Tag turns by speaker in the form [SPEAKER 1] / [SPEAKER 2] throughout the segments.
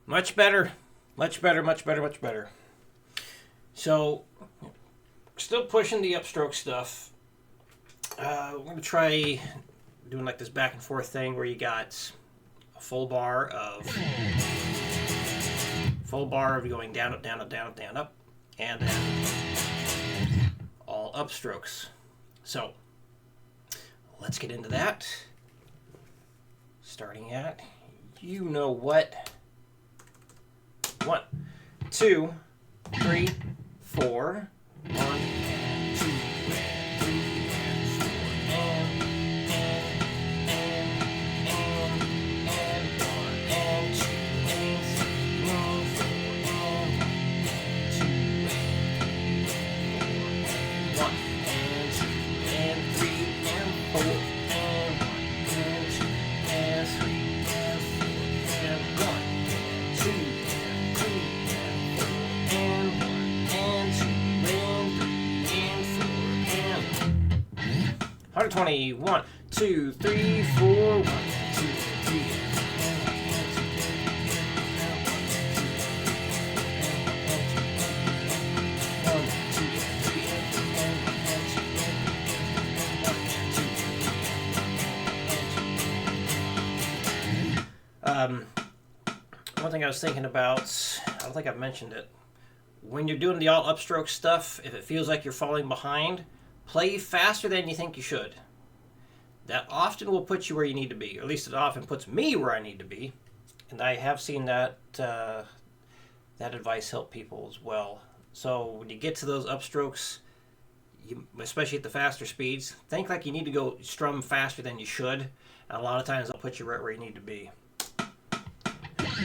[SPEAKER 1] Much better. Much better, much better, much better. So, still pushing the upstroke stuff. We're going to try doing like this back and forth thing where you got a full bar of going down, up, down, up, down, up, down, up, and then all upstrokes. So, let's get into that. Starting at, you know what. 1, 2, 3, 4. 1, 2, 3, 4, and 20. 1, 2, 3, 4. 1, 2, 3. One thing I was thinking about, I don't think I've mentioned it. When you're doing the all upstroke stuff, if it feels like you're falling behind, play faster than you think you should. That often will put you where you need to be, or at least it often puts me where I need to be. And I have seen that advice help people as well. So when you get to those upstrokes, especially at the faster speeds, think like you need to go strum faster than you should. And a lot of times it'll put you right where you need to be.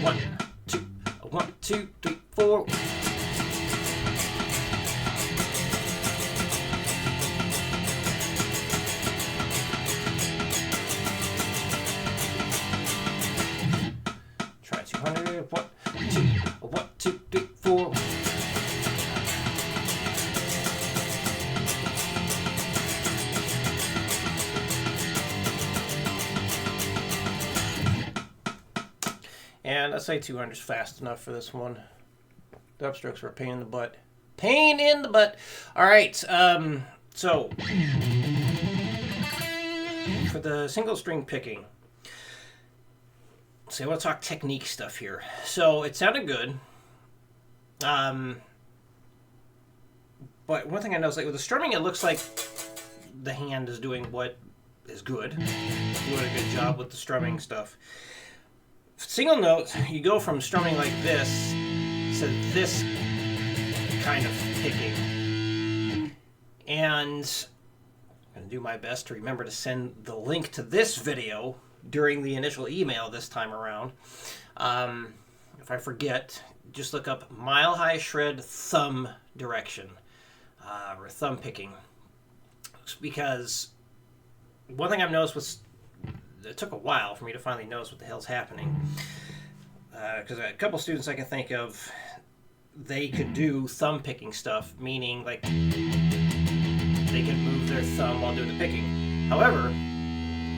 [SPEAKER 1] 1, 2, 1, 2, 3, 4. Try 200. 1, 2, 1, 2, 3, 4. And I'd say 200 is fast enough for this one. The upstrokes were a pain in the butt. Pain in the butt. All right. So for the single string picking, so I want to talk technique stuff here. So it sounded good. But one thing I noticed, like with the strumming, it looks like the hand is doing what is good. Doing a good job with the strumming stuff. Single notes, you go from strumming like this to this kind of picking. And I'm going to do my best to remember to send the link to this video during the initial email this time around. If I forget, just look up Mile High Shred thumb direction, or thumb picking. Because one thing I've noticed was, it took a while for me to finally notice what the hell's happening. Because a couple students I can think of, they could do thumb picking stuff, meaning like they can move their thumb while doing the picking. However,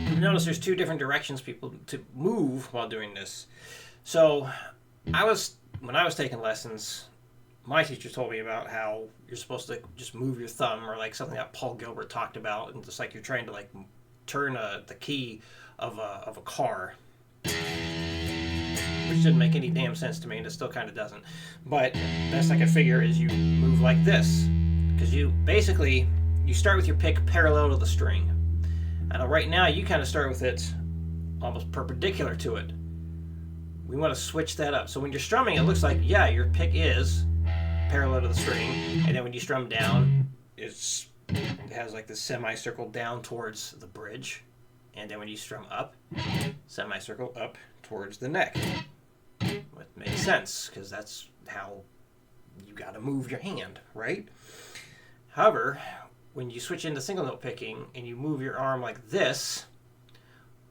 [SPEAKER 1] you notice there's 2 different directions people to move while doing this. So when I was taking lessons, my teacher told me about how you're supposed to just move your thumb, or like something that Paul Gilbert talked about, and just like you're trying to like turn the key of a car, which didn't make any damn sense to me, and it still kind of doesn't. But best I could figure is you move like this, because you start with your pick parallel to the string. And right now you kind of start with it almost perpendicular to it. We want to switch that up. So when you're strumming, it looks like, yeah, your pick is parallel to the string, and then when you strum down, it has like this semicircle down towards the bridge. And then when you strum up, semicircle up towards the neck. It makes sense, because that's how you got to move your hand, right? However, when you switch into single note picking and you move your arm like this,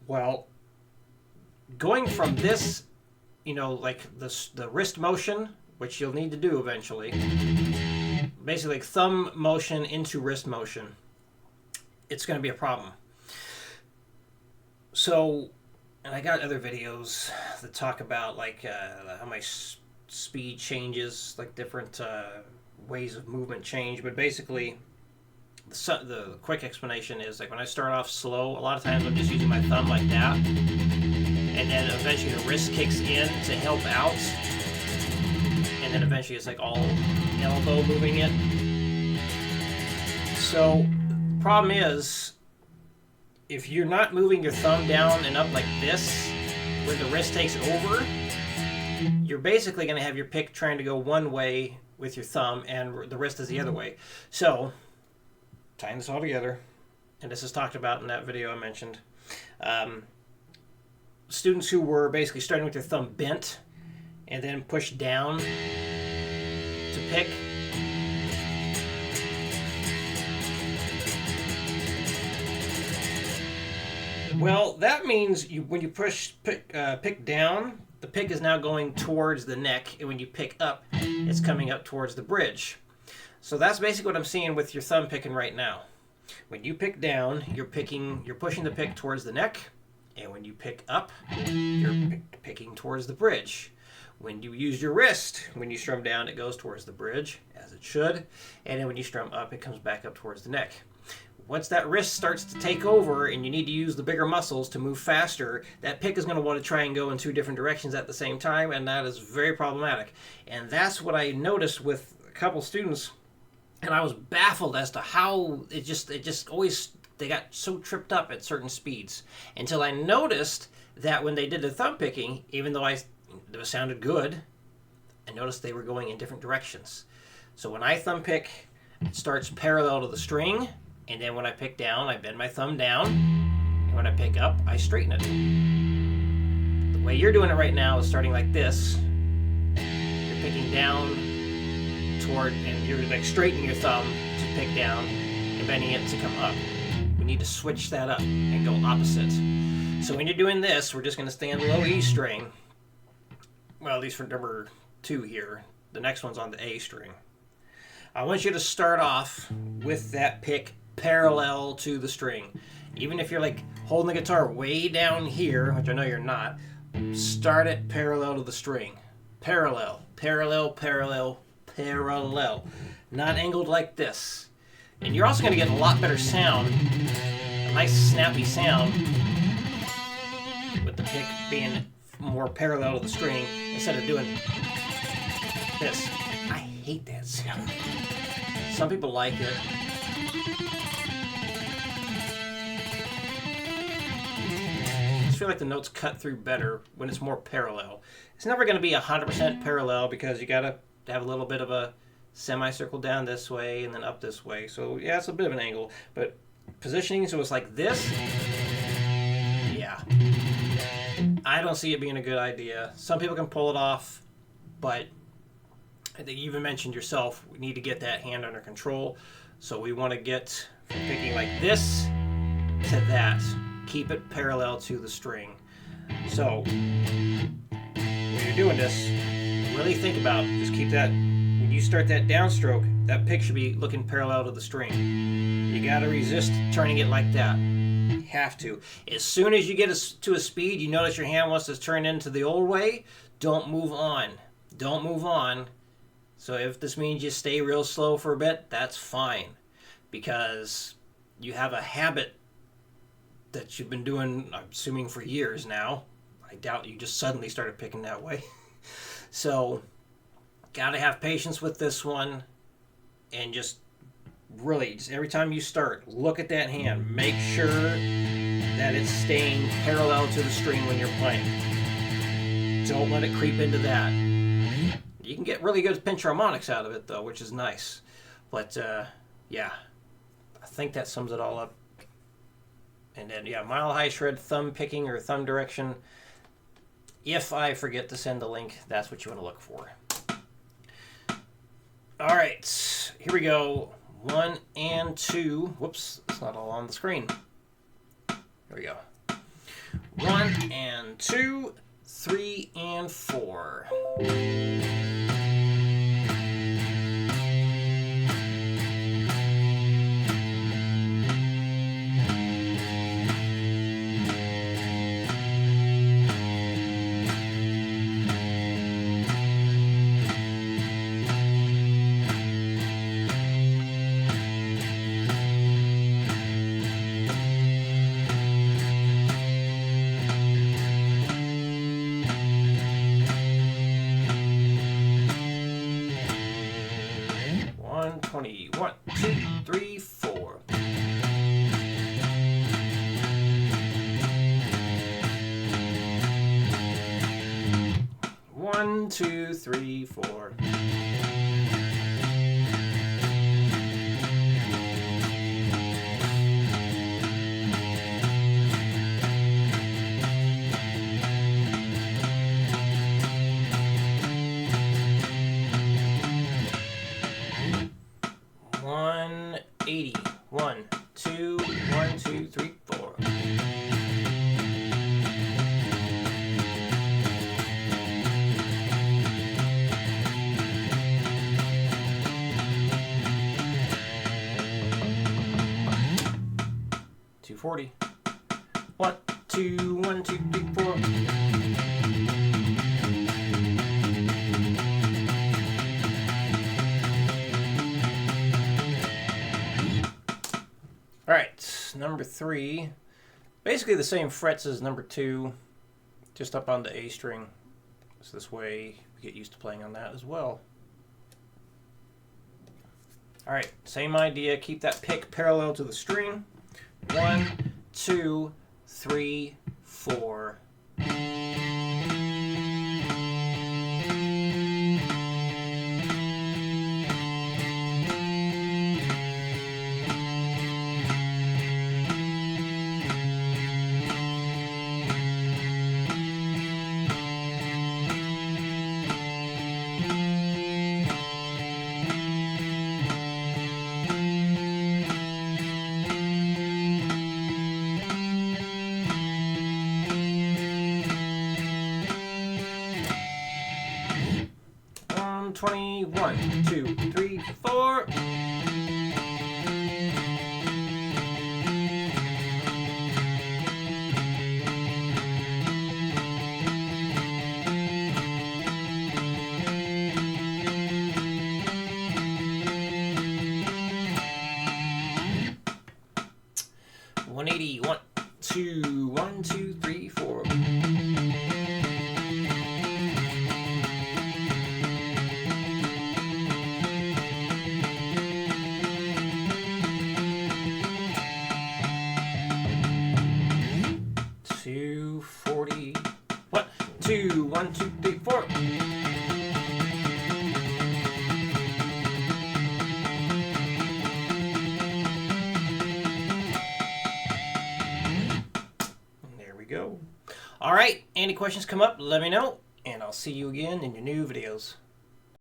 [SPEAKER 1] well, going from this, like the wrist motion, which you'll need to do eventually, basically like thumb motion into wrist motion, it's going to be a problem. So and I got other videos that talk about like how my speed changes, like different ways of movement change. But basically, the quick explanation is like when I start off slow, a lot of times I'm just using my thumb like that, and then eventually the wrist kicks in to help out, and then eventually it's like all elbow moving it. So the problem is, if you're not moving your thumb down and up like this, where the wrist takes over, you're basically going to have your pick trying to go one way with your thumb and the wrist is the other way. So, tying this all together, and this is talked about in that video I mentioned, students who were basically starting with their thumb bent and then pushed down to pick, well, that means when you pick down, the pick is now going towards the neck, and when you pick up, it's coming up towards the bridge. So that's basically what I'm seeing with your thumb picking right now. When you pick down, you're pushing the pick towards the neck, and when you pick up, you're picking towards the bridge. When you use your wrist, when you strum down, it goes towards the bridge, as it should, and then when you strum up, it comes back up towards the neck. Once that wrist starts to take over and you need to use the bigger muscles to move faster, that pick is going to want to try and go in two different directions at the same time, and that is very problematic. And that's what I noticed with a couple students, and I was baffled as to how it just always, they got so tripped up at certain speeds, until I noticed that when they did the thumb picking, even though it sounded good, I noticed they were going in different directions. So when I thumb pick, it starts parallel to the string, and then when I pick down, I bend my thumb down, and when I pick up, I straighten it. The way you're doing it right now is starting like this. You're picking down toward, and you're like straightening your thumb to pick down, and bending it to come up. We need to switch that up and go opposite. So when you're doing this, we're just going to stay on the low E string. Well, at least for number 2 here. The next one's on the A string. I want you to start off with that pick parallel to the string. Even if you're like holding the guitar way down here, which I know you're not, start it parallel to the string. Parallel, parallel, parallel, parallel. Not angled like this. And you're also going to get a lot better sound, a nice snappy sound, with the pick being more parallel to the string instead of doing this. I hate that sound. Some people like it. I just feel like the notes cut through better when it's more parallel. It's never going to be 100% parallel because you got to have a little bit of a semicircle down this way and then up this way. So yeah, it's a bit of an angle. But positioning so it's like this, yeah. I don't see it being a good idea. Some people can pull it off, but I think you even mentioned yourself, we need to get that hand under control. So we want to get from picking like this to that. Keep it parallel to the string. So when you're doing this, really think about, just keep that, when you start that downstroke, that pick should be looking parallel to the string. You got to resist turning it like that. You have to. As soon as you get to a speed, you notice your hand wants to turn into the old way, don't move on. Don't move on. So if this means you stay real slow for a bit, that's fine. Because you have a habit that you've been doing, I'm assuming, for years now. I doubt you just suddenly started picking that way. So, gotta have patience with this one. And just really, just every time you start, look at that hand. Make sure that it's staying parallel to the string when you're playing. Don't let it creep into that. You can get really good pinch harmonics out of it, though, which is nice. But, yeah, I think that sums it all up. And then, yeah, Mile High Shred thumb picking or thumb direction. If I forget to send the link, that's what you want to look for. All right, here we go. 1 and 2. Whoops, it's not all on the screen. Here we go. 1 and 2, 3 and 4. 1, 2, 3, 4. One, two, 1, 2, 3, 4. $240. 1, 2, 1, 2, 3, 4. All right, number 3. Basically the same frets as number 2, just up on the A string. So this way we get used to playing on that as well. All right, same idea. Keep that pick parallel to the string. 1, 2, 3, 4. $20. 1, 2, 3, 4. $180. 1, 2, 1, 2, 3, 4. $240. 1, 2, 1, 2, 3, 4. There we go. All right, any questions come up, let me know, and I'll see you again in your new videos.